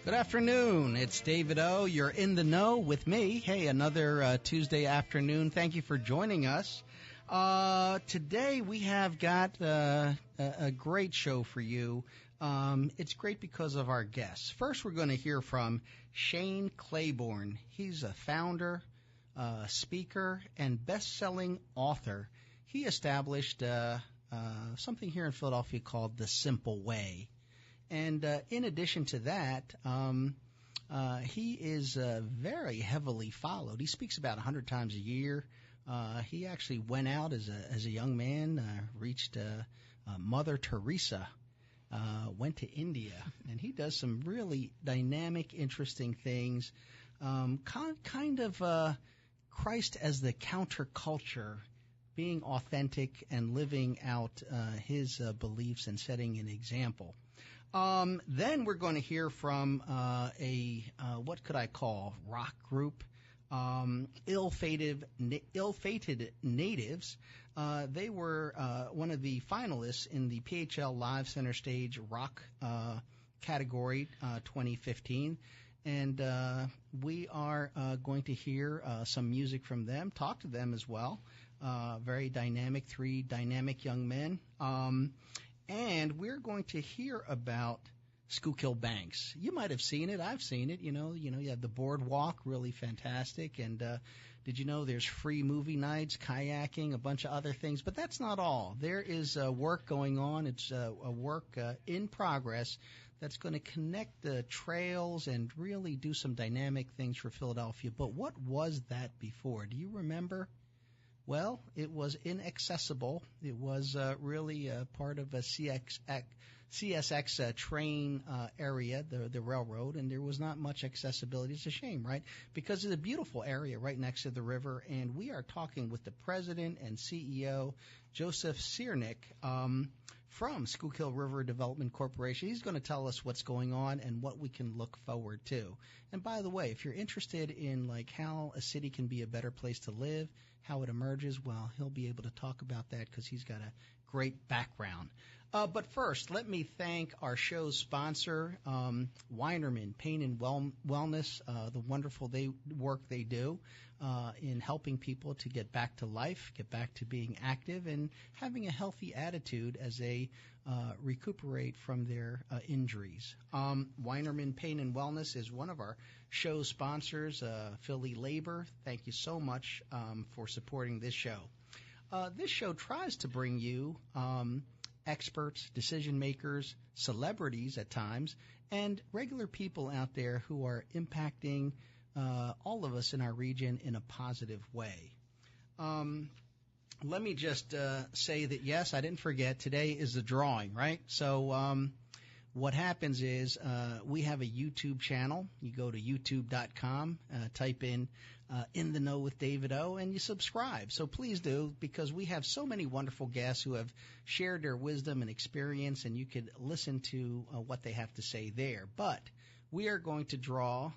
Good afternoon. It's David O. You're in the know with me. Hey, another Tuesday afternoon. Thank you for joining us. Today we have got a great show for you. It's great because of our guests. First, we're going to hear from Shane Claiborne. He's a founder, speaker, and best-selling author. He established something here in Philadelphia called The Simple Way. And in addition to that, he is very heavily followed. He speaks about 100 times a year. He actually went out as a young man, reached Mother Teresa, went to India, and he does some really dynamic, interesting things. Kind of Christ as the counterculture, being authentic and living out his beliefs and setting an example. Then we're going to hear from what could I call, rock group, Ill-Fated Natives. They were one of the finalists in the PHL Live Center Stage Rock category 2015. And we are going to hear some music from them, talk to them as well. Very dynamic, three dynamic young men. And we're going to hear about Schyulkill Banks. You might have seen it. I've seen it. You know, you have the boardwalk, really fantastic. And did you know there's free movie nights, kayaking, a bunch of other things? But that's not all. There is work going on. It's a work in progress that's going to connect the trails and really do some dynamic things for Philadelphia. But what was that before? Do you remember? Well, it was inaccessible. It was really part of a CSX train area, the railroad, and there was not much accessibility. It's a shame, right? Because it's a beautiful area right next to the river, and we are talking with the president and CEO, Joseph Syrnick, from Schyulkill River Development Corporation. He's going to tell us what's going on and what we can look forward to. And by the way, if you're interested in like how a city can be a better place to live, how it emerges, well, he'll be able to talk about that because he's got a great background. But first, let me thank our show's sponsor, Weinerman Pain and Wellness, the wonderful work they do in helping people to get back to life, get back to being active, and having a healthy attitude as they recuperate from their injuries. Weinerman Pain and Wellness is one of our show sponsors, Philly Labor. Thank you so much for supporting this show. This show tries to bring you experts, decision makers, celebrities at times, and regular people out there who are impacting all of us in our region in a positive way. Let me just say that, yes, I didn't forget, today is the drawing, right? So what happens is we have a YouTube channel. You go to youtube.com, type in the Know with David O, and you subscribe. So please do, because we have so many wonderful guests who have shared their wisdom and experience, and you could listen to what they have to say there. But we are going to draw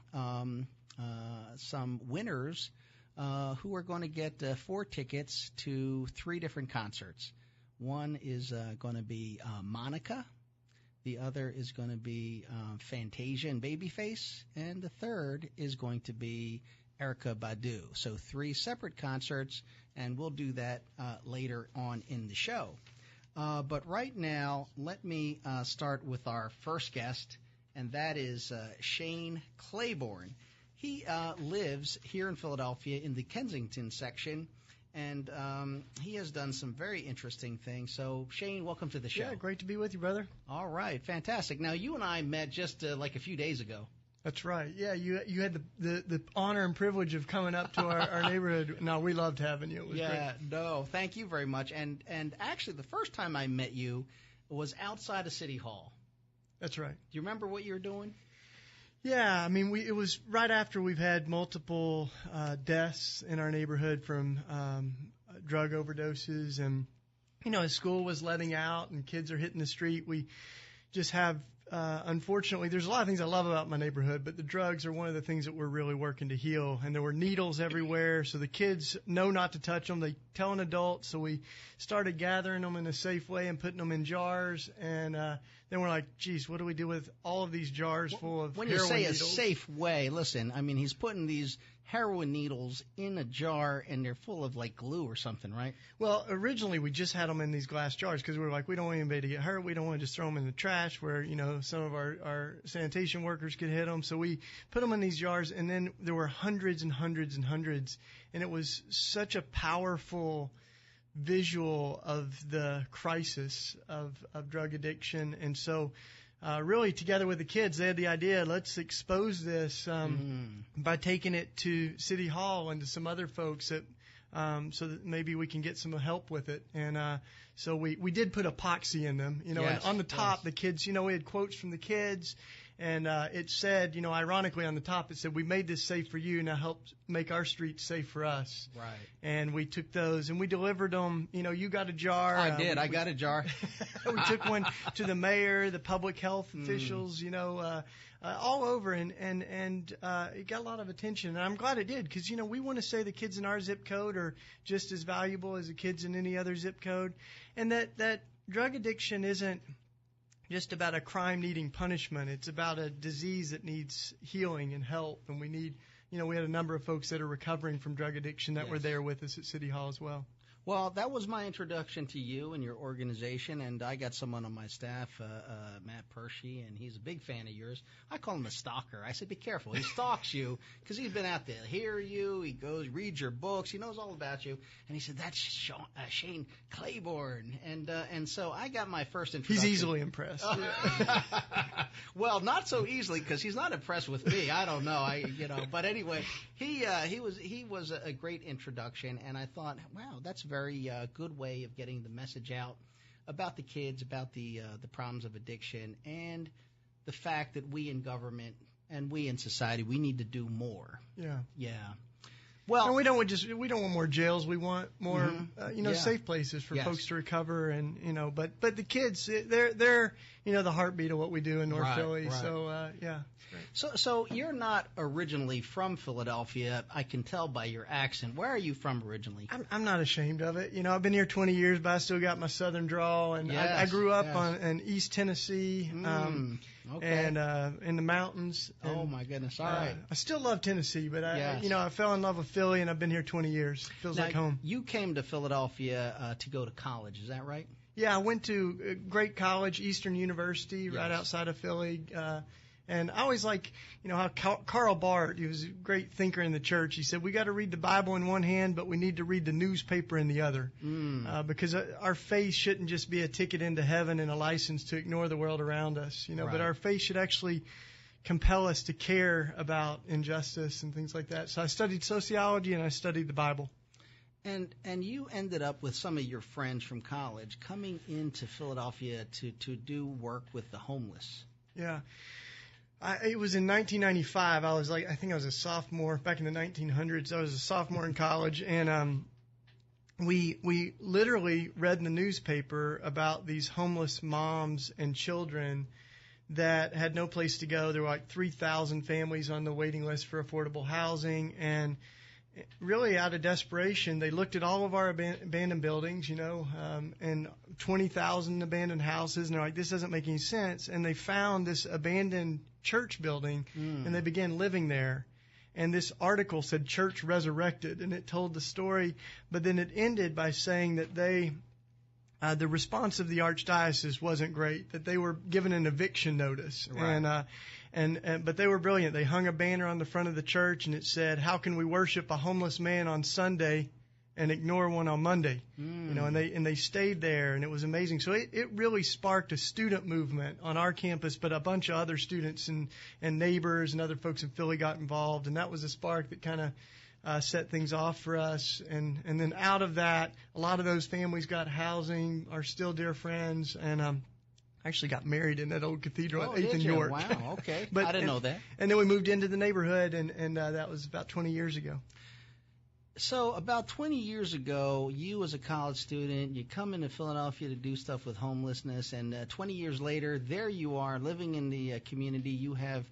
some winners who are going to get 4 tickets to 3 different concerts. One is going to be Monica. The other is going to be Fantasia and Babyface. And the third is going to be Erykah Badu. So 3 separate concerts, and we'll do that later on in the show. But right now, let me start with our first guest, and that is Shane Claiborne. He lives here in Philadelphia in the Kensington section, and he has done some very interesting things. So, Shane, welcome to the show. Yeah, great to be with you, brother. All right, fantastic. Now, you and I met just like a few days ago. That's right. Yeah, you had the honor and privilege of coming up to our neighborhood. No, we loved having you. It was great. No, thank you very much. And actually, the first time I met you was outside of City Hall. That's right. Do you remember what you were doing? Yeah, I mean, it was right after we've had multiple deaths in our neighborhood from drug overdoses, and as school was letting out and kids are hitting the street, we just have unfortunately, there's a lot of things I love about my neighborhood, but the drugs are one of the things that we're really working to heal. And there were needles everywhere, so the kids know not to touch them. They tell an adult, so we started gathering them in a safe way and putting them in jars. And then we're like, geez, what do we do with all of these jars full of when heroin you say needles? a safe way, listen, I mean, he's putting these heroin needles in a jar, and they're full of, like, glue or something, right? Well, originally we just had them in these glass jars because we were like, we don't want anybody to get hurt. We don't want to just throw them in the trash where, you know, some of our sanitation workers could hit them. So we put them in these jars, and then there were hundreds and hundreds and hundreds. And it was such a powerful visual of the crisis of drug addiction. And so really together with the kids, they had the idea, let's expose this by taking it to City Hall and to some other folks that so that maybe we can get some help with it. And so we did put epoxy in them, you know, yes, and on the top, yes. the kids, you know, we had quotes from the kids. And it said, you know, ironically on the top, it said, we made this safe for you, now help make our streets safe for us. Right. And we took those and we delivered them. You know, you got a jar. I did. I got a jar. We took one to the mayor, the public health officials, you know, all over. And it got a lot of attention. And I'm glad it did because, you know, we want to say the kids in our zip code are just as valuable as the kids in any other zip code. And that drug addiction isn't just about a crime needing punishment. It's about a disease that needs healing and help. And we need, you know, we had a number of folks that are recovering from drug addiction that were there with us at City Hall as well. Well, that was my introduction to you and your organization, and I got someone on my staff, Matt Pershey, and he's a big fan of yours. I call him a stalker. I said, be careful. He stalks you because he's been out there, hear you, he goes, reads your books, he knows all about you. And he said, that's Shane Claiborne. And so I got my first introduction. He's easily impressed. Well, not so easily because he's not impressed with me. I don't know. But anyway, he was a great introduction, and I thought, wow, that's a very good way of getting the message out about the kids, about the problems of addiction, and the fact that we in government and we in society, we need to do more. Yeah. Well, and we don't want more jails. We want more, safe places for folks to recover, and but the kids, they're the heartbeat of what we do in North Philly. Right. So yeah. So you're not originally from Philadelphia. I can tell by your accent. Where are you from originally? I'm not ashamed of it. I've been here 20 years, but I still got my southern drawl, and I grew up in East Tennessee. Okay. And in the mountains. And, oh my goodness! All right. I still love Tennessee, but I fell in love with Philly, and I've been here 20 years. Feels like home. You came to Philadelphia to go to college, is that right? Yeah, I went to a great college, Eastern University, right outside of Philly. And I always like, how Karl Barth, he was a great thinker in the church. He said, we got to read the Bible in one hand, but we need to read the newspaper in the other. Because our faith shouldn't just be a ticket into heaven and a license to ignore the world around us, but our faith should actually compel us to care about injustice and things like that. So I studied sociology and I studied the Bible. And you ended up with some of your friends from college coming into Philadelphia to do work with the homeless. Yeah. It was in 1995. I think I was a sophomore back in the 1900s. I was a sophomore in college, and we literally read in the newspaper about these homeless moms and children that had no place to go. There were like 3,000 families on the waiting list for affordable housing, and really out of desperation, they looked at all of our abandoned buildings, and 20,000 abandoned houses, and they're like, this doesn't make any sense. And they found this abandoned church building, and they began living there. And this article said Church Resurrected, and it told the story, but then it ended by saying that the response of the archdiocese wasn't great, that they were given an eviction notice. Right. But they were brilliant. They hung a banner on the front of the church, and it said, how can we worship a homeless man on Sunday and ignore one on Monday? And they stayed there, and it was amazing. So it really sparked a student movement on our campus, but a bunch of other students and neighbors and other folks in Philly got involved, and that was a spark that kind of set things off for us. And then out of that, a lot of those families got housing, are still dear friends, and I actually got married in that old cathedral at 8th and York. Wow, okay. I didn't know that. And then we moved into the neighborhood, and that was about 20 years ago. So about 20 years ago, you as a college student, you come into Philadelphia to do stuff with homelessness, and 20 years later, there you are living in the community. You have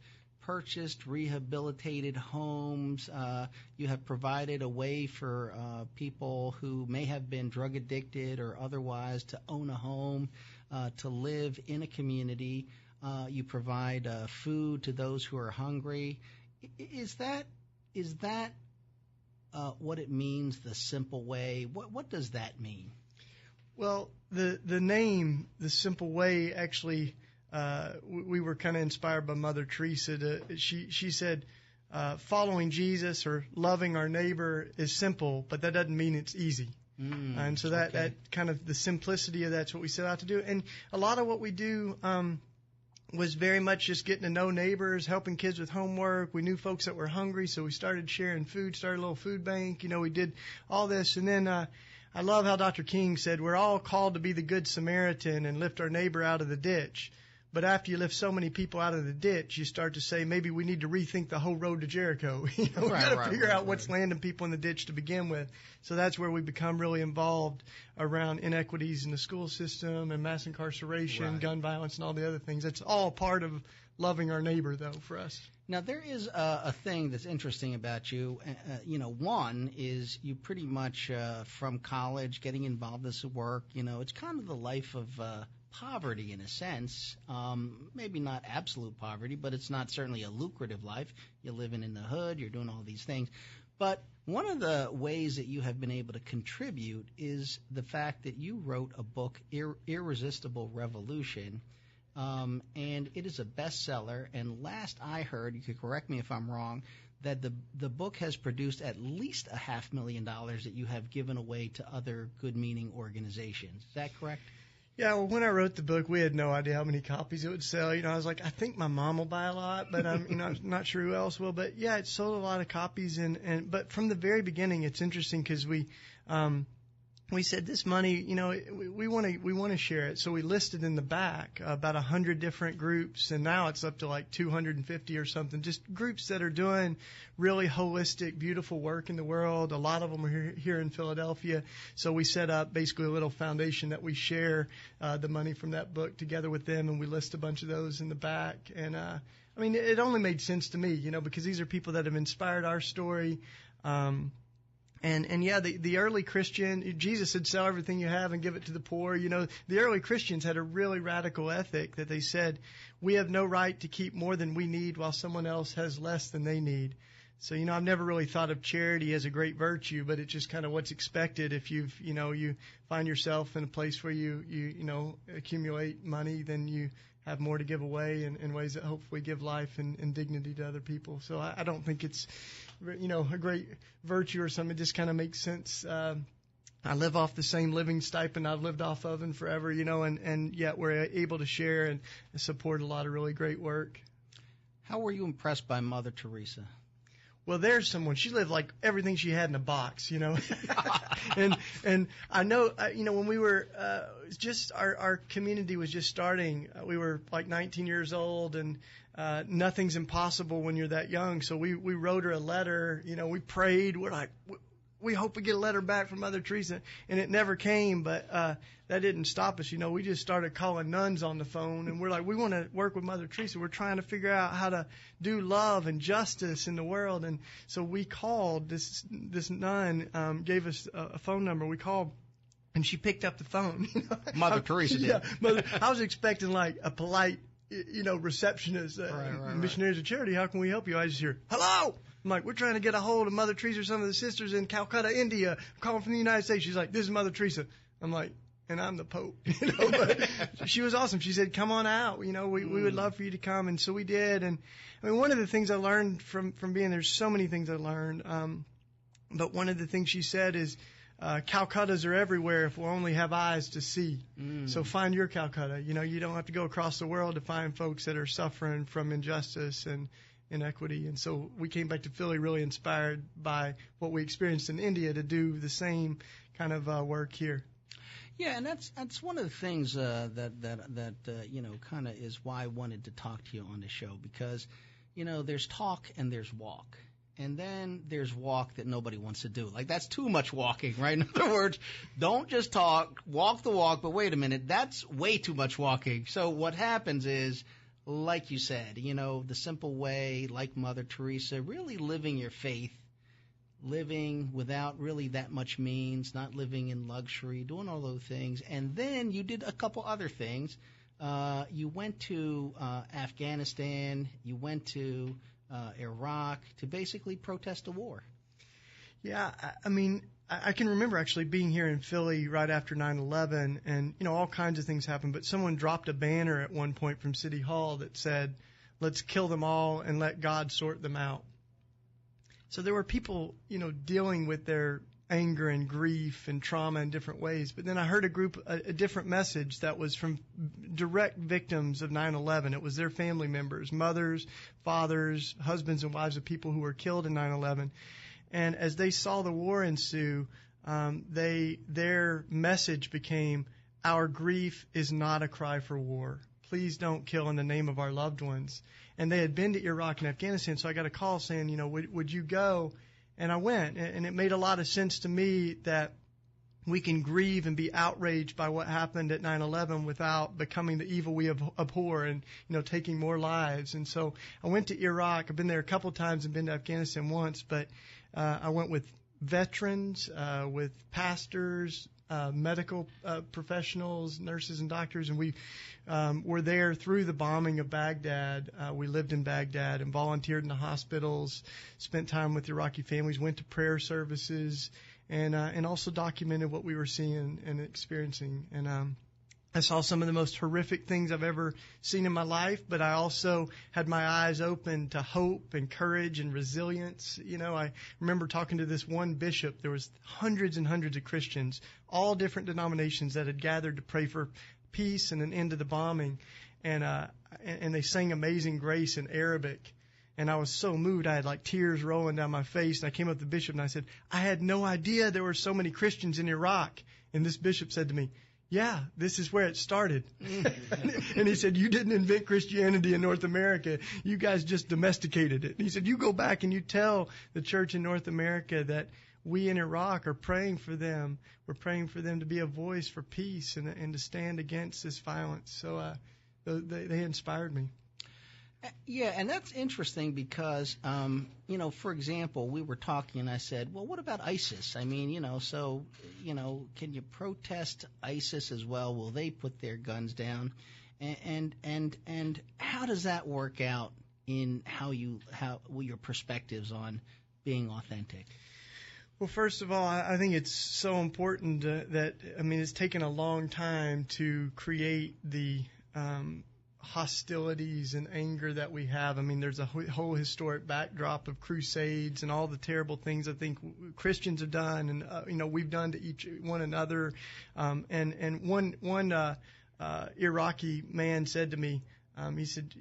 purchased rehabilitated homes. You have provided a way for people who may have been drug addicted or otherwise to own a home. to live in a community. You provide food to those who are hungry. Is that what it means, the simple way? What does that mean? Well, the name, the simple way, actually, we were kind of inspired by Mother Teresa. She said, following Jesus or loving our neighbor is simple, but that doesn't mean it's easy. And so that kind of the simplicity of that's what we set out to do. And a lot of what we do was very much just getting to know neighbors, helping kids with homework. We knew folks that were hungry, so we started sharing food, started a little food bank. We did all this. And then I love how Dr. King said we're all called to be the Good Samaritan and lift our neighbor out of the ditch. But after you lift so many people out of the ditch, you start to say maybe we need to rethink the whole road to Jericho. We got to figure out what's landing people in the ditch to begin with. So that's where we become really involved around inequities in the school system and mass incarceration, gun violence, and all the other things. It's all part of loving our neighbor, though, for us. Now, there is a thing that's interesting about you. One is you pretty much from college getting involved in this work. It's kind of the life of poverty in a sense, maybe not absolute poverty, but it's not certainly a lucrative life. You're living in the hood, you're doing all these things. But one of the ways that you have been able to contribute is the fact that you wrote a book, Irresistible Revolution, and it is a bestseller. And last I heard, you could correct me if I'm wrong, that the book has produced at least $500,000 that you have given away to other good-meaning organizations. Is that correct? Yeah, well, when I wrote the book, we had no idea how many copies it would sell. I was like, I think my mom will buy a lot, but I'm not sure who else will. But yeah, it sold a lot of copies, but from the very beginning, it's interesting because we said this money, we want to share it. So we listed in the back about 100 different groups, and now it's up to like 250 or something. Just groups that are doing really holistic, beautiful work in the world. A lot of them are here in Philadelphia. So we set up basically a little foundation that we share the money from that book together with them, and we list a bunch of those in the back. And it only made sense to me, because these are people that have inspired our story. And yeah, the early Christian, Jesus said, sell everything you have and give it to the poor. The early Christians had a really radical ethic that they said, we have no right to keep more than we need while someone else has less than they need. So, I've never really thought of charity as a great virtue, but it's just kind of what's expected. If you find yourself in a place where you accumulate money, then you have more to give away in ways that hopefully give life and dignity to other people. So I don't think it's, a great virtue or something. It just kind of makes sense. I live off the same living stipend I've lived off of and forever, and yet we're able to share and support a lot of really great work. How were you impressed by Mother Teresa? Well, there's someone. She lived like everything she had in a box, and I know, when we were just our community was just starting. We were like 19 years old, and nothing's impossible when you're that young. So we wrote her a letter. We prayed. We're like, we hope we get a letter back from Mother Teresa, and it never came. But that didn't stop us. We just started calling nuns on the phone, and we're like, we want to work with Mother Teresa. We're trying to figure out how to do love and justice in the world. And so we called this nun, gave us a phone number. We called, and she picked up the phone. Mother Teresa did. Yeah, I was expecting like a polite, receptionist, Missionaries of Charity. How can we help you? I just hear, hello. I'm like, we're trying to get a hold of Mother Teresa or some of the sisters in Calcutta, India. I'm calling from the United States. She's like, this is Mother Teresa. I'm like, and I'm the Pope. But she was awesome. She said, come on out. We would love for you to come. And so we did. And one of the things I learned from being there's so many things I learned. But one of the things she said is, Calcuttas are everywhere if we'll only have eyes to see. So find your Calcutta. You don't have to go across the world to find folks that are suffering from injustice and inequity. And so we came back to Philly really inspired by what we experienced in India to do the same kind of work here. Yeah, and that's one of the things that kind of is why I wanted to talk to you on the show, because there's talk and there's walk. And then there's walk that nobody wants to do. Like, that's too much walking, right? In other words, don't just talk, walk the walk, but wait a minute, that's way too much walking. So what happens is, like you said, the simple way, like Mother Teresa, really living your faith, living without really that much means, not living in luxury, doing all those things. And then you did a couple other things. You went to Afghanistan, you went to Iraq to basically protest the war. Yeah, I mean, I can remember actually being here in Philly right after 9/11, and all kinds of things happened. But someone dropped a banner at one point from City Hall that said, "Let's kill them all and let God sort them out." So there were people, dealing with their anger and grief and trauma in different ways. But then I heard a different message that was from direct victims of 9/11. It was their family members, mothers, fathers, husbands, and wives of people who were killed in 9/11. And as they saw the war ensue, their message became, "Our grief is not a cry for war. Please don't kill in the name of our loved ones." And they had been to Iraq and Afghanistan, so I got a call saying, would you go? And I went, and it made a lot of sense to me that we can grieve and be outraged by what happened at 9/11 without becoming the evil we abhor and, taking more lives. And so I went to Iraq. I've been there a couple times and been to Afghanistan once, but I went with veterans, with pastors, medical professionals, nurses and doctors, and we were there through the bombing of Baghdad. We lived in Baghdad and volunteered in the hospitals, spent time with Iraqi families, went to prayer services, and also documented what we were seeing and experiencing. And I saw some of the most horrific things I've ever seen in my life, but I also had my eyes open to hope and courage and resilience. I remember talking to this one bishop. There was hundreds and hundreds of Christians, all different denominations, that had gathered to pray for peace and an end to the bombing. And they sang Amazing Grace in Arabic. And I was so moved. I had tears rolling down my face. And I came up to the bishop and I said, "I had no idea there were so many Christians in Iraq." And this bishop said to me, "Yeah, this is where it started." And he said, "You didn't invent Christianity in North America. You guys just domesticated it." And he said, "You go back and you tell the church in North America that we in Iraq are praying for them. We're praying for them to be a voice for peace and to stand against this violence." So they inspired me. Yeah, and that's interesting because, for example, we were talking and I said, well, what about ISIS? I mean, can you protest ISIS as well? Will they put their guns down? And how does that work out in your perspectives on being authentic? Well, first of all, I think it's so important that it's taken a long time to create the hostilities and anger that we have. There's a whole historic backdrop of crusades and all the terrible things I think Christians have done and we've done to each one another. And one Iraqi man said to me, he said,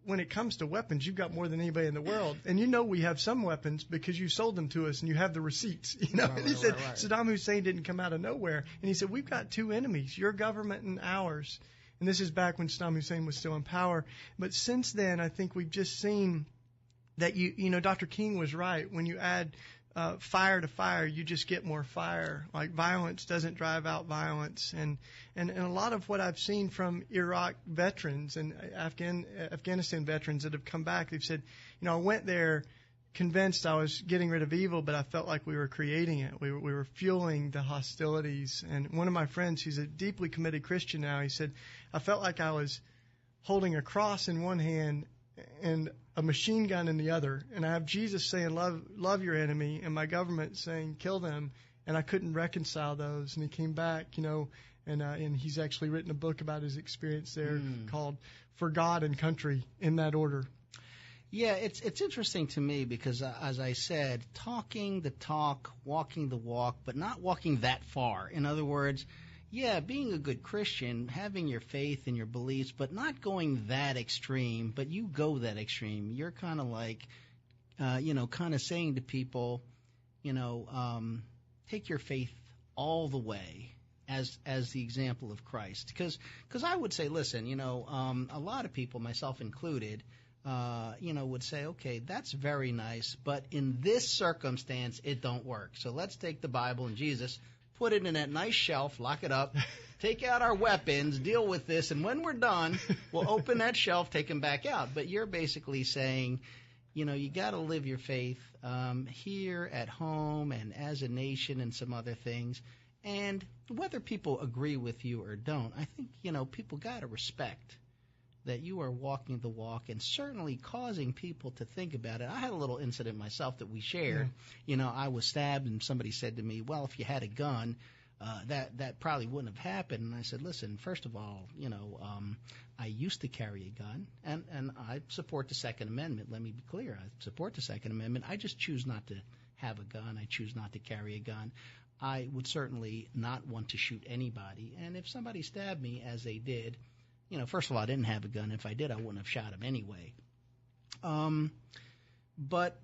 when it comes to weapons, you've got more than anybody in the world. And we have some weapons because you sold them to us and you have the receipts. And he said, Saddam Hussein didn't come out of nowhere. And he said, we've got two enemies, your government and ours. And this is back when Saddam Hussein was still in power. But since then, I think we've just seen that Dr. King was right. When you add fire to fire, you just get more fire. Violence doesn't drive out violence. And a lot of what I've seen from Iraq veterans and Afghanistan veterans that have come back, they've said, I went there convinced I was getting rid of evil, but I felt like we were creating it. We were fueling the hostilities. And one of my friends, who's a deeply committed Christian now, he said, I felt like I was holding a cross in one hand and a machine gun in the other. And I have Jesus saying, love your enemy, and my government saying, kill them. And I couldn't reconcile those. And he came back, and he's actually written a book about his experience there called For God and Country, in that order. Yeah, it's interesting to me because, as I said, talking the talk, walking the walk, but not walking that far. In other words, being a good Christian, having your faith and your beliefs, but not going that extreme, but you go that extreme. You're kind of like, kind of saying to people, take your faith all the way as the example of Christ. Because I would say, listen, a lot of people, myself included, would say, okay, that's very nice, but in this circumstance, it don't work. So let's take the Bible and Jesus, put it in that nice shelf, lock it up, take out our weapons, deal with this, and when we're done, we'll open that shelf, take them back out. But you're basically saying, you got to live your faith here at home and as a nation and some other things. And whether people agree with you or don't, I think, people got to respect that you are walking the walk and certainly causing people to think about it. I had a little incident myself that we shared. Yeah. I was stabbed and somebody said to me, well, if you had a gun, that probably wouldn't have happened. And I said, listen, first of all, I used to carry a gun, and I support the Second Amendment. Let me be clear. I support the Second Amendment. I just choose not to have a gun. I choose not to carry a gun. I would certainly not want to shoot anybody. And if somebody stabbed me, as they did, first of all, I didn't have a gun. If I did, I wouldn't have shot him anyway. But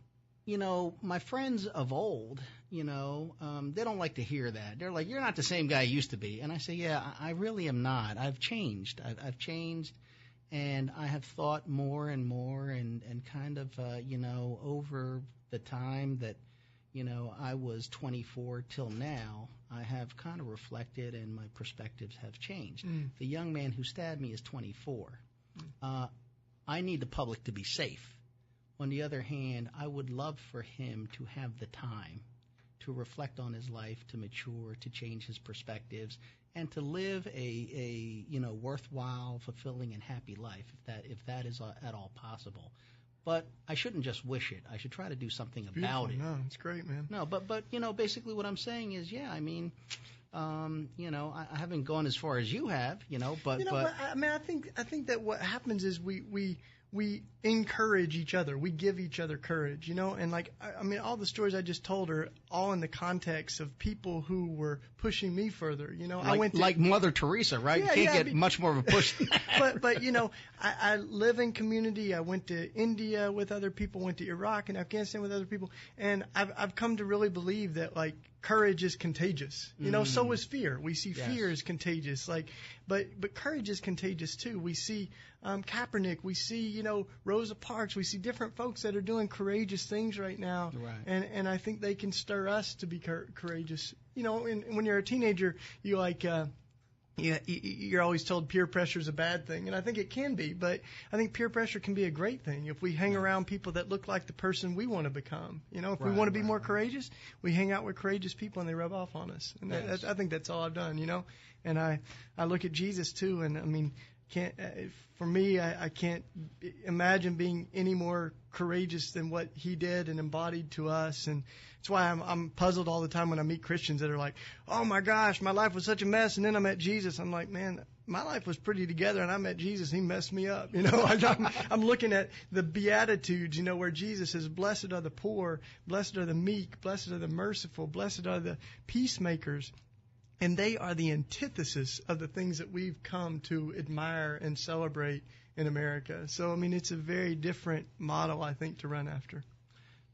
my friends of old, they don't like to hear that. They're like, you're not the same guy you used to be. And I say, yeah, I really am not. I've changed. I've changed, and I have thought more and more and kind of, over the time that, I was 24 till now, I have kind of reflected and my perspectives have changed. The young man who stabbed me is 24. I need the public to be safe. On the other hand, I would love for him to have the time to reflect on his life, to mature, to change his perspectives, and to live a worthwhile, fulfilling, and happy life, if that is at all possible. But I shouldn't just wish it. I should try to do something about it. No, it's great, man. No, but basically what I'm saying is, I haven't gone as far as you have, but I think that what happens is we encourage each other. We give each other courage, and all the stories I just told are all in the context of people who were pushing me further, I went to, like Mother Teresa, right? You can't get much more of a push than that. But I live in community. I went to India with other people, went to Iraq and Afghanistan with other people, and I've come to really believe that, courage is contagious. So is fear. We see fear is contagious. But courage is contagious too. We see Kaepernick. We see Rosa Parks. We see different folks that are doing courageous things right now. Right. And I think they can stir us to be courageous. And when you're a teenager, you're always told peer pressure is a bad thing, and I think it can be, but I think peer pressure can be a great thing if we hang around people that look like the person we want to become. If we want to be more courageous, we hang out with courageous people and they rub off on us. And I think that's all I've done, And I look at Jesus too, and I can't imagine being any more courageous than what he did and embodied to us. And that's why I'm puzzled all the time when I meet Christians that are like, oh my gosh, my life was such a mess, and then I met Jesus. I'm like, man, my life was pretty together, and I met Jesus. He messed me up. I'm looking at the Beatitudes, where Jesus says, blessed are the poor, blessed are the meek, blessed are the merciful, blessed are the peacemakers. And they are the antithesis of the things that we've come to admire and celebrate in America. So, it's a very different model, I think, to run after.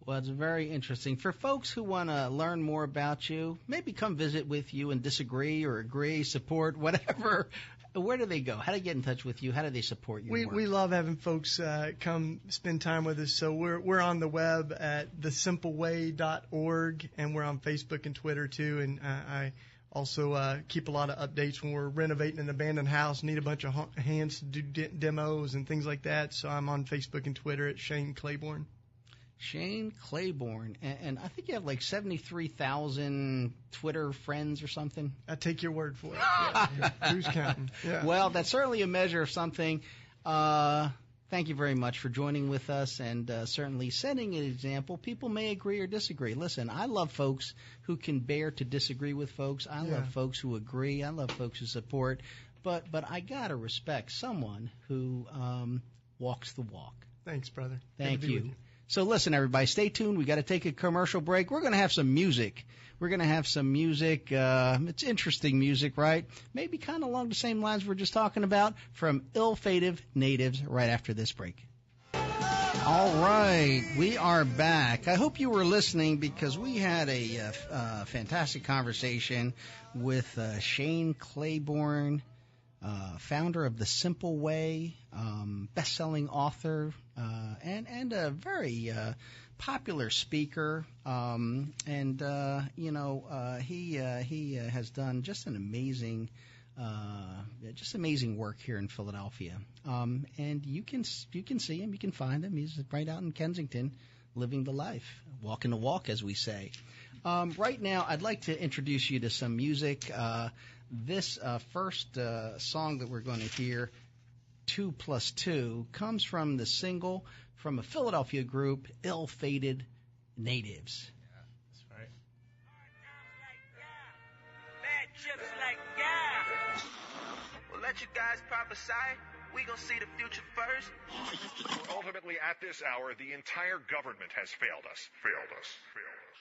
Well, it's very interesting. For folks who want to learn more about you, maybe come visit with you and disagree or agree, support, whatever, where do they go? How do they get in touch with you? How do they support your work? We love having folks come spend time with us. So we're on the web at thesimpleway.org, and we're on Facebook and Twitter too. And I also keep a lot of updates when we're renovating an abandoned house, need a bunch of hands to do demos and things like that. So I'm on Facebook and Twitter at Shane Claiborne. Shane Claiborne, and I think you have 73,000 Twitter friends or something. I take your word for it. Yeah. Who's counting? Yeah. Well, that's certainly a measure of something. Thank you very much for joining with us and certainly setting an example. People may agree or disagree. Listen, I love folks who can bear to disagree with folks. I love folks who agree. I love folks who support. But I got to respect someone who walks the walk. Thanks, brother. Thank you. So listen, everybody, stay tuned. We got to take a commercial break. We're going to have some music. It's interesting music, right? Maybe kind of along the same lines we're just talking about from Ill-Fated Natives right after this break. All right, we are back. I hope you were listening because we had a fantastic conversation with Shane Claiborne, founder of The Simple Way, best-selling author, and a very popular speaker. He has done just an amazing just amazing work here in Philadelphia. And you can see him, you can find him. He's right out in Kensington, living the life, walking the walk, as we say. Right now, I'd like to introduce you to some music. This first song that we're going to hear, 2+2, comes from the single from a Philadelphia group, Ill-Fated Natives. Yeah, that's right. Bad chips like God. We'll let you guys prophesy. We gon' see the future first. Ultimately, at this hour, the entire government has failed us. Failed us. Failed us.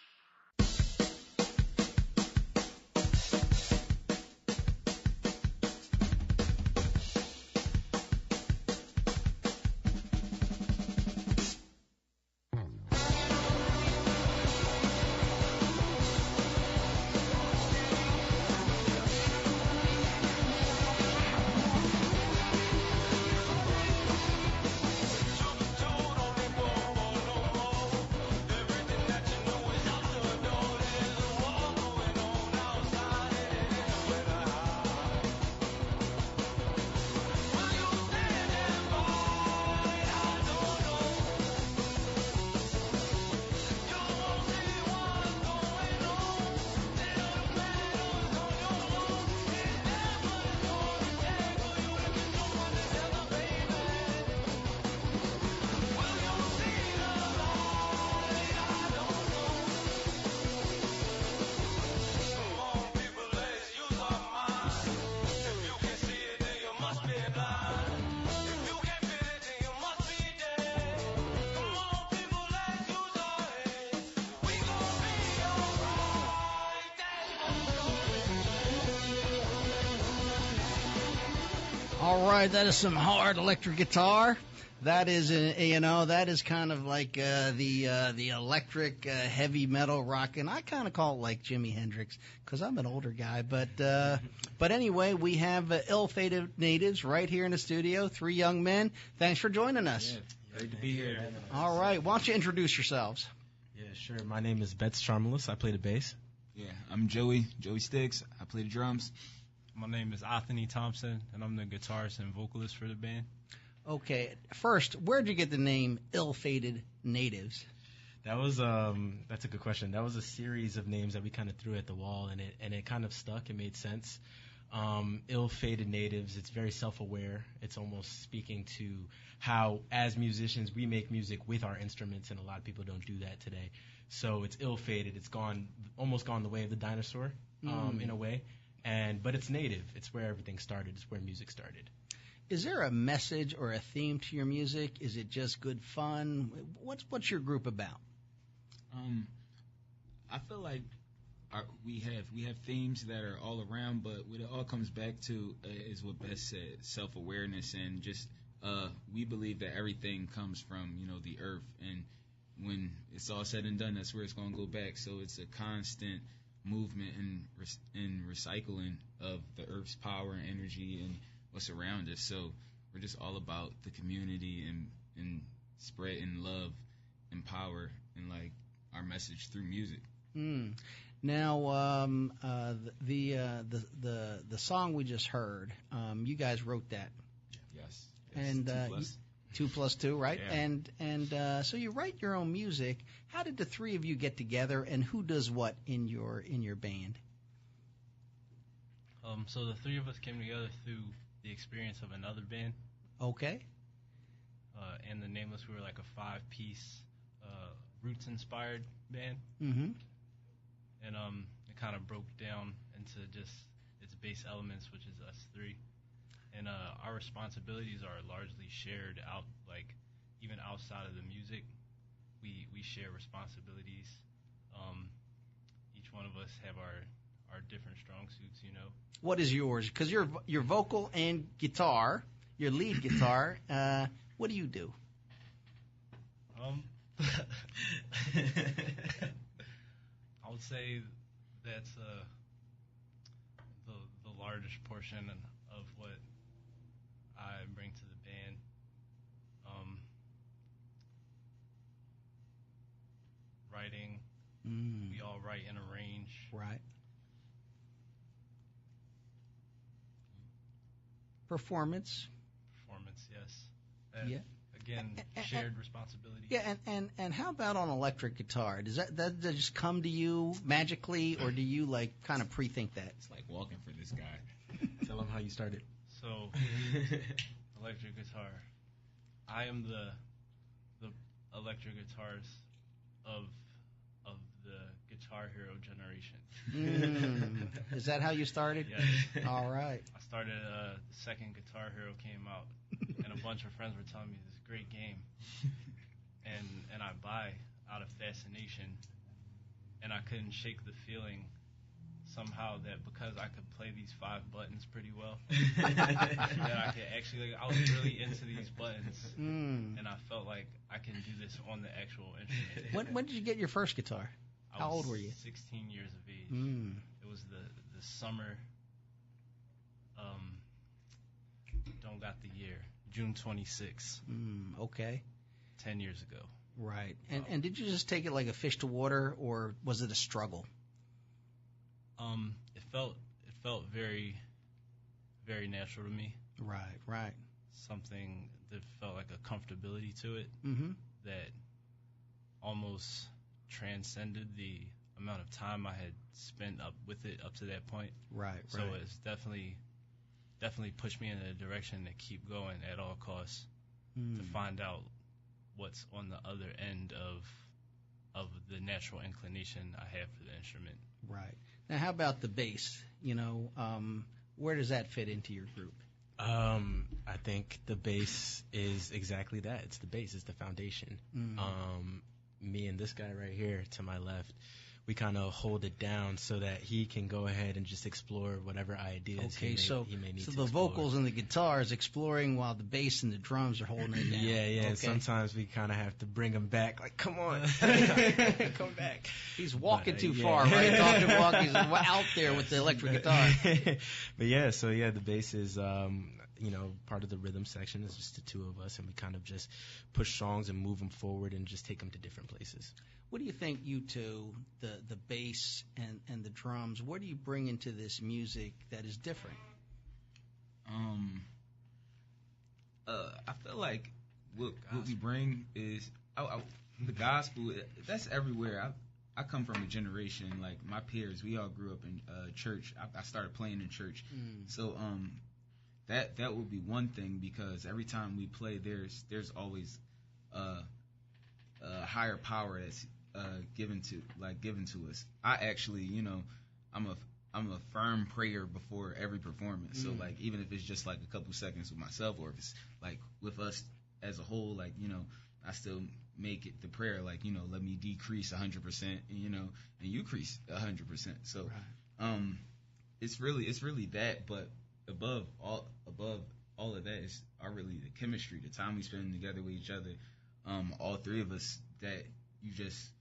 All right, that is some hard electric guitar. That is, that is kind of like the electric heavy metal rock, and I kind of call it like Jimi Hendrix because I'm an older guy. But anyway, we have Ill-Fated Natives right here in the studio. 3 young men. Thanks for joining us. Yeah, great to be here. All right, why don't you introduce yourselves? Yeah, sure. My name is Betts Charmelus. I play the bass. Yeah, I'm Joey Sticks. I play the drums. My name is Anthony Thompson, and I'm the guitarist and vocalist for the band. Okay, first, where'd you get the name Ill-Fated Natives? That's a good question. That was a series of names that we kind of threw at the wall, and it kind of stuck. It made sense. Ill-Fated Natives, it's very self-aware. It's almost speaking to how, as musicians, we make music with our instruments, and a lot of people don't do that today. So it's ill-fated. It's almost gone the way of the dinosaur, in a way. But it's native. It's where everything started. It's where music started. Is there a message or a theme to your music? Is it just good fun? What's your group about? I feel like we have themes that are all around, but what it all comes back to is what Bess said: self-awareness, and just we believe that everything comes from the earth, and when it's all said and done, that's where it's going to go back. So it's a constant movement and recycling of the earth's power and energy and what's around us. So we're just all about the community and spreading love and power and like our message through music. Now, the song we just heard, you guys wrote that. Yes. And 2+2, right? Yeah. And so you write your own music. How did the 3 of you get together, and who does what in your band? So the 3 of us came together through the experience of another band. Okay. And the Nameless, we were like a 5-piece roots-inspired band. Mm-hmm. And it kind of broke down into just its base elements, which is us 3. And our responsibilities are largely shared out, like even outside of the music. We share responsibilities. Each one of us have our different strong suits, What is yours? Because you're vocal and guitar, your lead guitar. What do you do? I would say that's the largest portion of what I bring to the band. Writing, we all write and arrange. Right. Performance. Performance, yes. And Yeah. Again, shared responsibility. Yeah, and how about on electric guitar? Does that just come to you magically, or do you like kind of pre-think that? It's like walking for this guy. Tell them how you started. So, electric guitar. I am the electric guitarist of the Guitar Hero generation. Is that how you started? Yes. All right. I started, the second Guitar Hero came out, and a bunch of friends were telling me this is a great game. And I buy out of fascination, and I couldn't shake the feeling somehow that because I could play these 5 buttons pretty well, that I could actually, I was really into these buttons, and I felt like I can do this on the actual instrument. When did you get your first guitar? How old were you? 16 years of age. It was the summer, don't got the year, June 26. Okay. 10 years ago. Right. And did you just take it like a fish to water, or was it a struggle? It felt very, very natural to me. Right. Something that felt like a comfortability to it that almost transcended the amount of time I had spent up with it up to that point. Right. So it's definitely pushed me in a direction to keep going at all costs to find out what's on the other end of the natural inclination I have for the instrument. Right. Now, how about the bass? Where does that fit into your group? I think the bass is exactly that. It's the bass. It's the foundation. Me and this guy right here to my left, we kind of hold it down so that he can go ahead and just explore whatever ideas he may need to explore. So the vocals and the guitar is exploring while the bass and the drums are holding it down. Yeah. Okay. Sometimes we kind of have to bring him back. Like, come on, come back. He's walking too far, right? Talking walk. He's out there with the electric guitar. But the bass is part of the rhythm section. Is just the two of us, and we kind of just push songs and move them forward and just take them to different places. What do you think, you two, the bass and the drums, what do you bring into this music that is different? I feel like what we bring is the gospel. That's everywhere. I come from a generation, like my peers, we all grew up in church. I started playing in church. So that would be one thing, because every time we play, there's always a higher power that's given to us. I actually, I'm a firm prayer before every performance. So like, even if it's just like a couple seconds with myself, or if it's like with us as a whole, like, I still make it the prayer, like, let me decrease 100%, and you increase 100%. So it's really that, but above all of that is really the chemistry, the time we spend together with each other, all three of us, that you just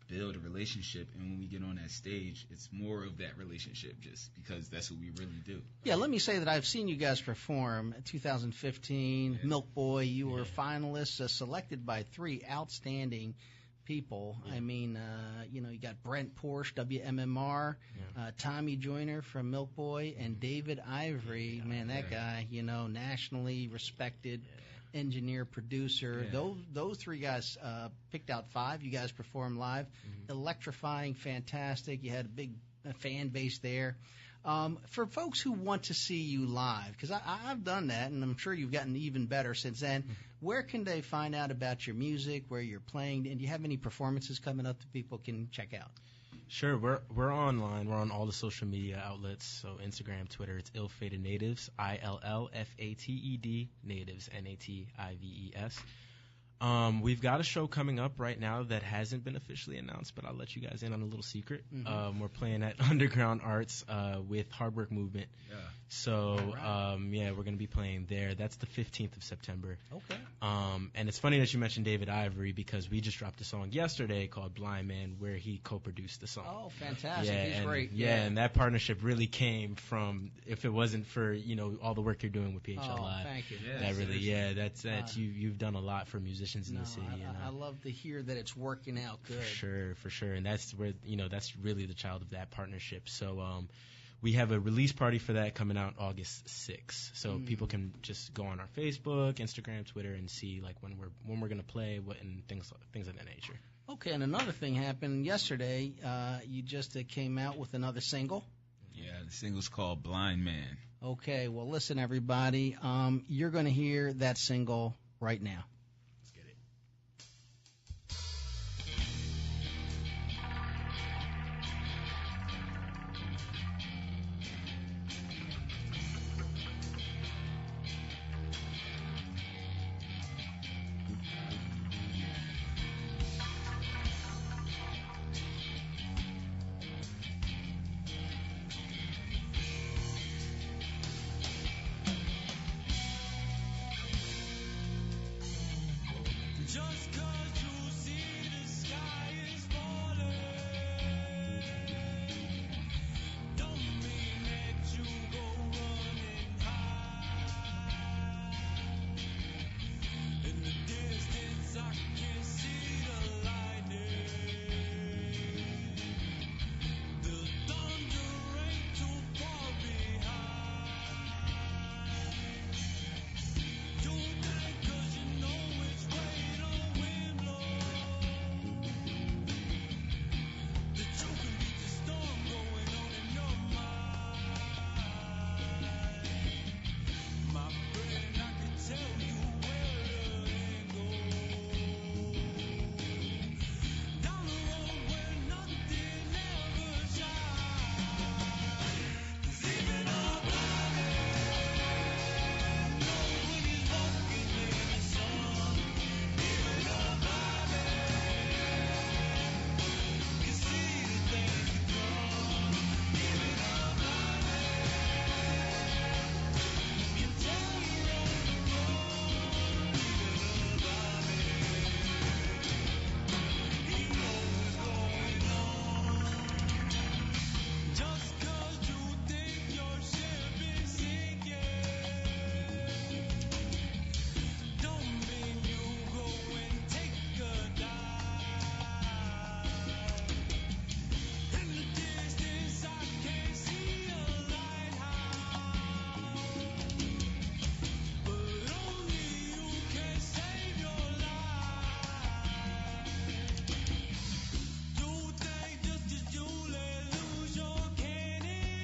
build a relationship, and when we get on that stage, it's more of that relationship, just because that's what we really do. Yeah, let me say that I've seen you guys perform in 2015, Milk Boy. You were finalists, selected by 3 outstanding people. I mean, you got Brent Porsche, WMMR, Tommy Joyner from Milk Boy, and David Ivory. Man, that guy, nationally respected engineer, producer. Those 3 guys picked out 5. You guys performed live. Electrifying, fantastic. You had a big fan base there. For folks who want to see you live, because I've done that, and I'm sure you've gotten even better since then, where can they find out about your music, where you're playing, and do you have any performances coming up that people can check out? Sure, we're online. We're on all the social media outlets, so Instagram, Twitter. It's Ill-Fated Natives, ILLFATED Natives, NATIVES. We've got a show coming up right now that hasn't been officially announced, but I'll let you guys in on a little secret. We're playing at Underground Arts with Hard Work Movement. Yeah. So, we're going to be playing there. That's the 15th of September. Okay. And it's funny that you mentioned David Ivory, because we just dropped a song yesterday called Blind Man, where he co-produced the song. Oh, fantastic. He's great. Yeah, and that partnership really came from, if it wasn't for, all the work you're doing with PHL Live. Thank you. That really, that's you've done a lot for musicians in the city. I love to hear that it's working out good. For sure. And that's where, that's really the child of that partnership. So, we have a release party for that coming out August 6th. So people can just go on our Facebook, Instagram, Twitter, and see like when we're gonna play, what and things of that nature. Okay, and another thing happened yesterday. You just came out with another single. Yeah, the single's called Blind Man. Okay, well, listen, everybody. You're going to hear that single right now. Let's get it. Just 'cause you see the sky is falling, don't mean that you go running high. In the distance I can see the lightning. The thunder ain't too far behind. Don't think 'cause you know which way the wind blows, that you can beat the storm going on in your mind. My friend, I can tell you where the end goes. Down the road where nothing ever shines. 'Cause even a blind man knows when he's walking in the sun. Even a blind man can see the things to come. Even a blind man can tell you're on the run. Even a blind man, he knows what's going on. Just 'cause you think your ship is sinking, don't mean you go and take a dive. In the distance I can see a lighthouse, but only you can save your life. Do things just as you let loose your cannon.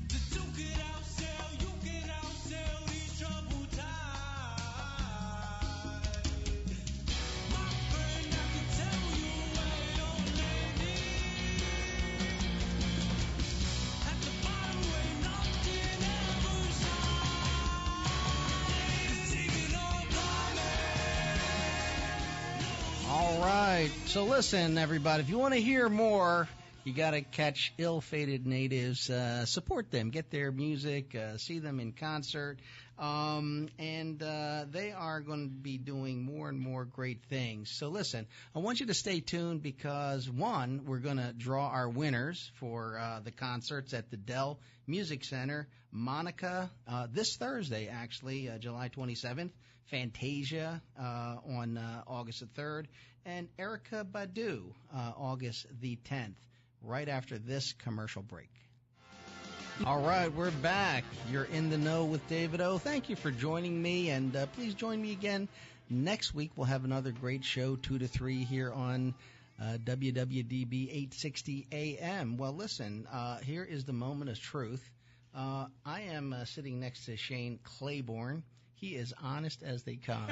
The two can outsell, you can outsell these troubled tides. My friend, I can tell you where you're landing. At the bottom where nothing ever shines. Even a blind man. All right. So listen, everybody, if you want to hear more, you got to catch Ill-Fated Natives. Support them. Get their music. See them in concert. And they are going to be doing more and more great things. So listen, I want you to stay tuned because, one, we're going to draw our winners for the concerts at the Dell Music Center. Monica, this Thursday, actually, July 27th. Fantasia on August the 3rd. And Erica Badu, August the 10th, right after this commercial break. All right, we're back. You're in the know with David O. Thank you for joining me, and please join me again next week. We'll have another great show, 2 to 3, here on WWDB 860 AM. Well, listen, here is the moment of truth. I am sitting next to Shane Claiborne. He is honest as they come.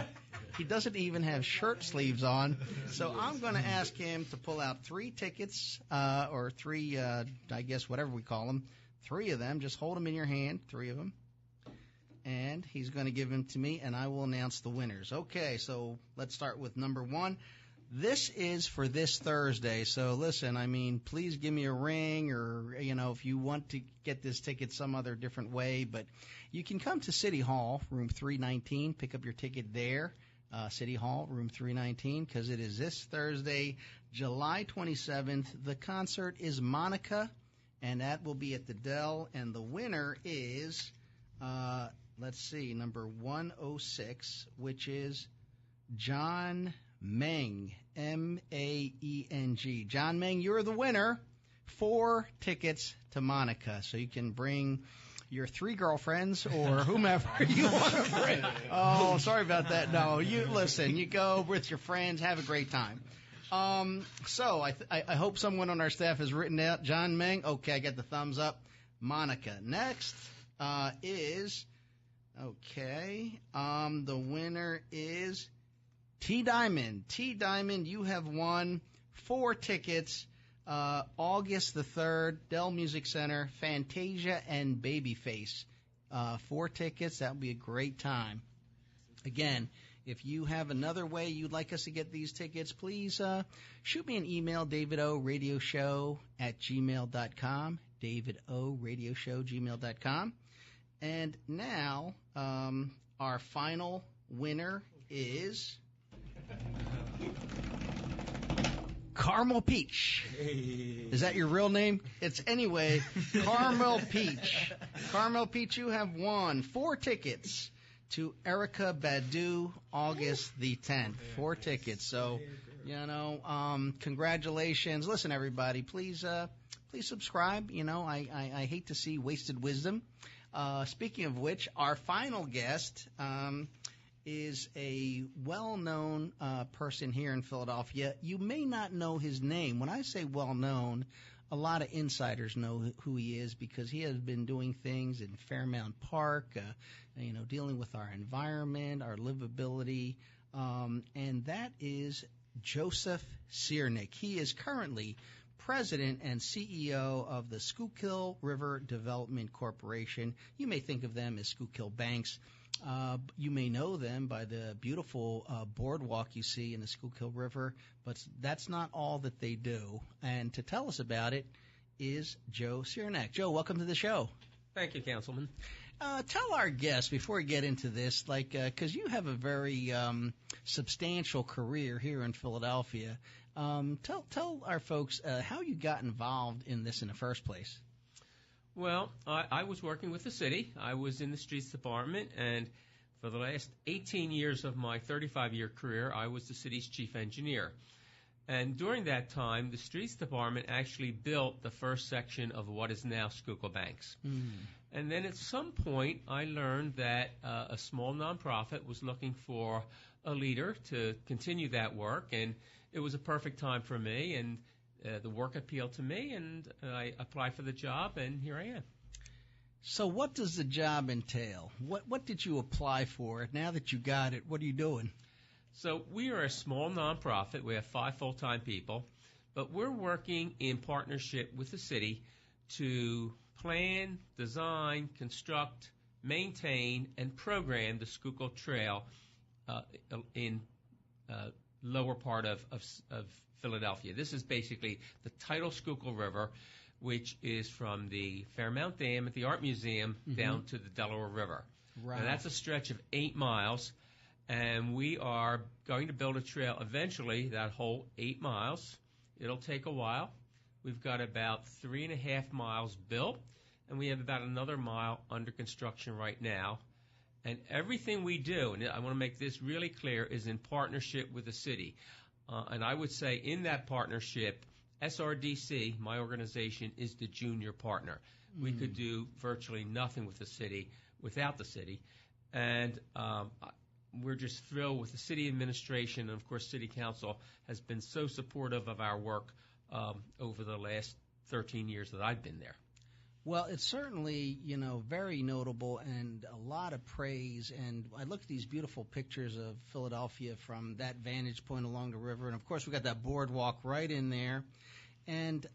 He doesn't even have shirt sleeves on. So I'm going to ask him to pull out 3 tickets, or 3, I guess, whatever we call them. 3 of them. Just hold them in your hand, 3 of them. And he's going to give them to me, and I will announce the winners. Okay, so let's start with number 1. This is for this Thursday. So listen, I mean, please give me a ring, or, if you want to get this ticket some other different way. But you can come to City Hall, room 319, pick up your ticket there. City Hall, room 319, because it is this Thursday, July 27th. The concert is Monica, and that will be at the Dell. And the winner is, let's see, number 106, which is John Meng, M-A-E-N-G. John Meng, you're the winner 4 tickets to Monica. So you can bring your 3 girlfriends or whomever you want to bring. Oh, sorry about that. No, you listen, you go with your friends, have a great time. So I hope someone on our staff has written out John Meng. Okay, I get the thumbs up. Monica. Next is, the winner is T Diamond. T Diamond, you have won 4 tickets. August the 3rd, Dell Music Center, Fantasia and Babyface. 4 tickets. That would be a great time. Again, if you have another way you'd like us to get these tickets, please shoot me an email, davidoRadioshow@gmail.com, davidoRadioshow@gmail.com. And now our final winner is Caramel Peach. Is that your real name? It's anyway, Caramel Peach. Caramel Peach, you have won 4 tickets to Erica Badu, August the 10th. 4 tickets. So, congratulations. Listen, everybody, please subscribe. I hate to see wasted wisdom. Speaking of which, our final guest is a well-known person here in Philadelphia. You may not know his name. When I say well-known, a lot of insiders know who he is because he has been doing things in Fairmount Park, dealing with our environment, our livability, and that is Joseph Syrnick. He is currently President and CEO of the Schyulkill River Development Corporation. You may think of them as Schuylkill Banks. You may know them by the beautiful boardwalk you see in the Schuylkill River, but that's not all that they do. And to tell us about it is Joe Syrnick. Joe, welcome to the show. Thank you, Councilman. Tell our guests, before we get into this, because you have a very substantial career here in Philadelphia, tell our folks how you got involved in this in the first place. Well, I was working with the city. I was in the streets department, and for the last 18 years of my 35-year career, I was the city's chief engineer. And during that time, the streets department actually built the first section of what is now Schuylkill Banks. And then at some point, I learned that a small nonprofit was looking for a leader to continue that work, and it was a perfect time for me, and the work appealed to me, and I applied for the job, and here I am. So what does the job entail? What did you apply for? Now that you got it, what are you doing? So we are a small nonprofit. We have 5 full-time people, but we're working in partnership with the city to plan, design, construct, maintain, and program the Schuylkill Trail in lower part of Philadelphia. This is basically the tidal Schyulkill River, which is from the Fairmount Dam at the Art Museum down to the Delaware River. Right. Now, that's a stretch of 8 miles, and we are going to build a trail eventually, that whole 8 miles. It'll take a while. We've got about 3.5 miles built, and we have about another mile under construction right now. And everything we do, and I want to make this really clear, is in partnership with the city. And I would say in that partnership, SRDC, my organization, is the junior partner. We could do virtually nothing with the city without the city. And we're just thrilled with the city administration, and, of course, city council has been so supportive of our work over the last 13 years that I've been there. Well, it's certainly, very notable and a lot of praise. And I look at these beautiful pictures of Philadelphia from that vantage point along the river. And, of course, we got that boardwalk right in there. And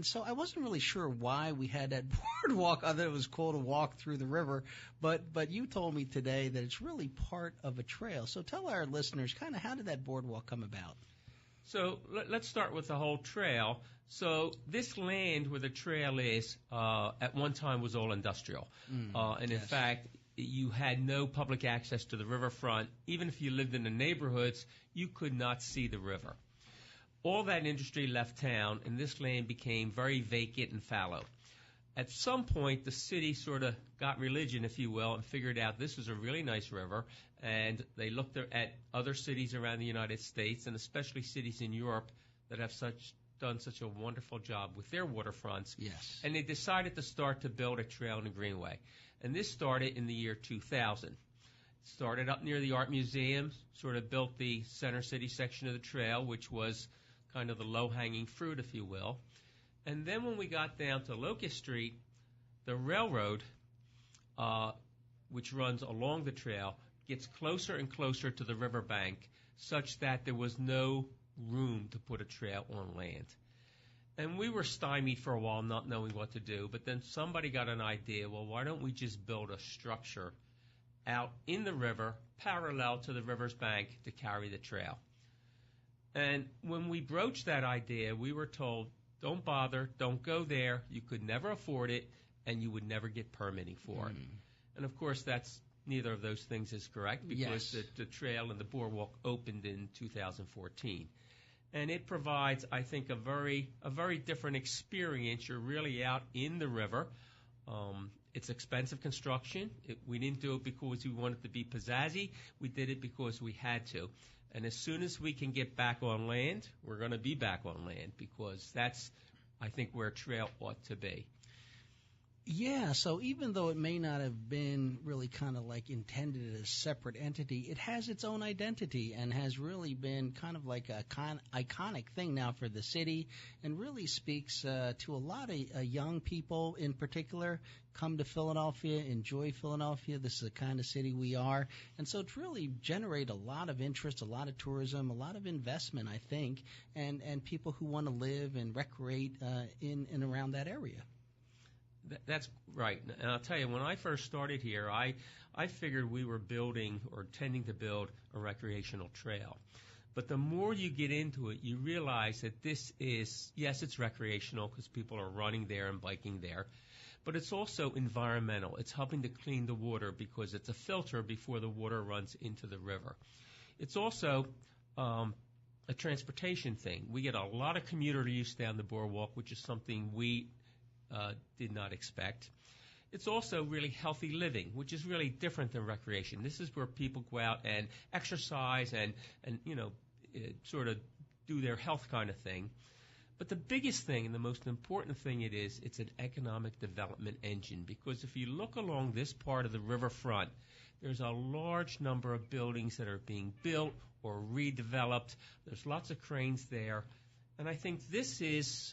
so I wasn't really sure why we had that boardwalk, other than it was cool to walk through the river. But you told me today that it's really part of a trail. So tell our listeners kind of how did that boardwalk come about? So let's start with the whole trail. So this land where the trail is at one time was all industrial. And in fact, you had no public access to the riverfront. Even if you lived in the neighborhoods, you could not see the river. All that industry left town, and this land became very vacant and fallow. At some point, the city sort of got religion, if you will, and figured out this was a really nice river, and they looked at other cities around the United States, and especially cities in Europe that have such done such a wonderful job with their waterfronts. Yes. And they decided to start to build a trail in the Greenway. And this started in the year 2000. Started up near the Art Museum, sort of built the Center City section of the trail, which was kind of the low-hanging fruit, if you will. And then when we got down to Locust Street, the railroad, which runs along the trail, gets closer and closer to the riverbank, such that there was no room to put a trail on land. And we were stymied for a while, not knowing what to do. But then somebody got an idea, well, why don't we just build a structure out in the river, parallel to the river's bank, to carry the trail? And when we broached that idea, we were told, don't bother, don't go there, you could never afford it, and you would never get permitting for it. And of course, neither of those things is correct, because Yes. the trail and the boardwalk opened in 2014. And it provides, I think, a very different experience. You're really out in the river. It's expensive construction. We didn't do it because we wanted to be pizzazzy. We did it because we had to. And as soon as we can get back on land, we're going to be back on land, because that's, I think, where trail ought to be. Yeah, so even though it may not have been really kind of like intended as a separate entity, it has its own identity and has really been kind of like a iconic thing now for the city, and really speaks to a lot of young people in particular. Come to Philadelphia, enjoy Philadelphia. This is the kind of city we are. And so it's really generated a lot of interest, a lot of tourism, a lot of investment, I think, and people who want to live and recreate in and around that area. That's right. And I'll tell you, when I first started here, I figured we were building or intending to build a recreational trail. But the more you get into it, you realize that this is, yes, it's recreational because people are running there and biking there, but it's also environmental. It's helping to clean the water because it's a filter before the water runs into the river. It's also a transportation thing. We get a lot of commuter use down the boardwalk, which is something we did not expect. It's also really healthy living, which is really different than recreation. This is where people go out and exercise and sort of do their health kind of thing. But the biggest thing and the most important thing it's an economic development engine, because if you look along this part of the riverfront, there's a large number of buildings that are being built or redeveloped. There's lots of cranes there. And I think this is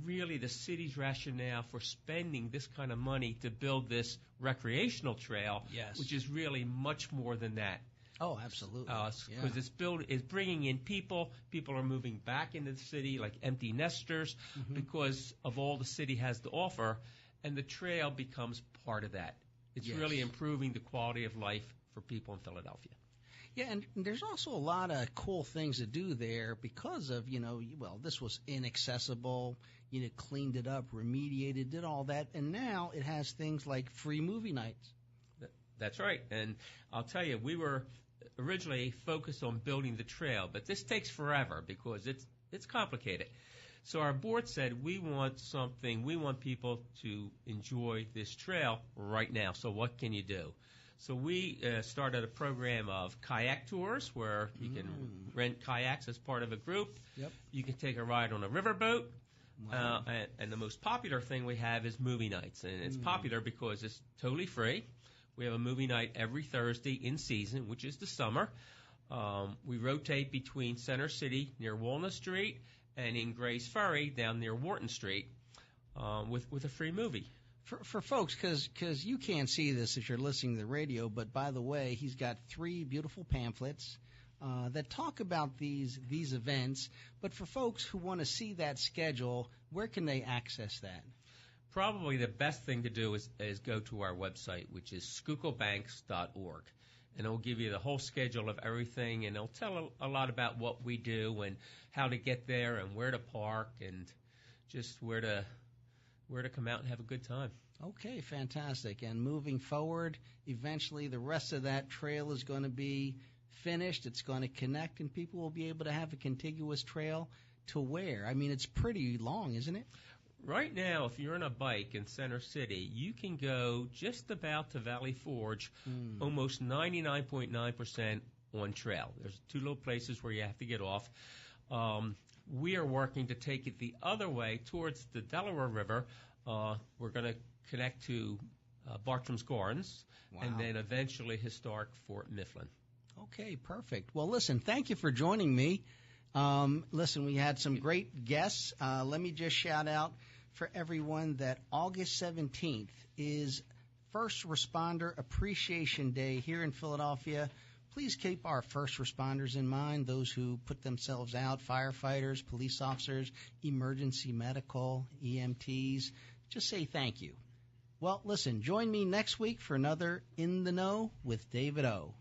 really the city's rationale for spending this kind of money to build this recreational trail, Yes. which is really much more than that. Oh, absolutely. Because it's bringing in people. People are moving back into the city like empty nesters because of all the city has to offer, and the trail becomes part of that. It's Yes. really improving the quality of life for people in Philadelphia. Yeah, and there's also a lot of cool things to do there because of, this was inaccessible, cleaned it up, remediated, did all that, and now it has things like free movie nights. That's right. And I'll tell you, we were originally focused on building the trail, but this takes forever because it's complicated. So our board said we want people to enjoy this trail right now. So what can you do? So we started a program of kayak tours where you can rent kayaks as part of a group. Yep. You can take a ride on a riverboat. Wow. And the most popular thing we have is movie nights. And it's popular because it's totally free. We have a movie night every Thursday in season, which is the summer. We rotate between Center City near Walnut Street and in Gray's Ferry down near Wharton Street with a free movie. For folks, because you can't see this if you're listening to the radio, but by the way, he's got 3 beautiful pamphlets that talk about these events. But for folks who want to see that schedule, where can they access that? Probably the best thing to do is go to our website, which is schuylkillbanks.org. And it'll give you the whole schedule of everything, and it'll tell a lot about what we do and how to get there and where to park and just where to come out and have a good time. Okay, fantastic. And moving forward, eventually the rest of that trail is going to be finished. It's going to connect, and people will be able to have a contiguous trail to where? I mean, it's pretty long, isn't it? Right now, if you're on a bike in Center City, you can go just about to Valley Forge, almost 99.9% on trail. There's 2 little places where you have to get off. We are working to take it the other way towards the Delaware River. We're going to connect to Bartram's Gardens, and then eventually historic Fort Mifflin. Okay, perfect. Well, listen, thank you for joining me. Listen, we had some great guests. Let me just shout out for everyone that August 17th is First Responder Appreciation Day here in Philadelphia. Please keep our first responders in mind, those who put themselves out, firefighters, police officers, emergency medical, EMTs. Just say thank you. Well, listen, join me next week for another In the Know with David O.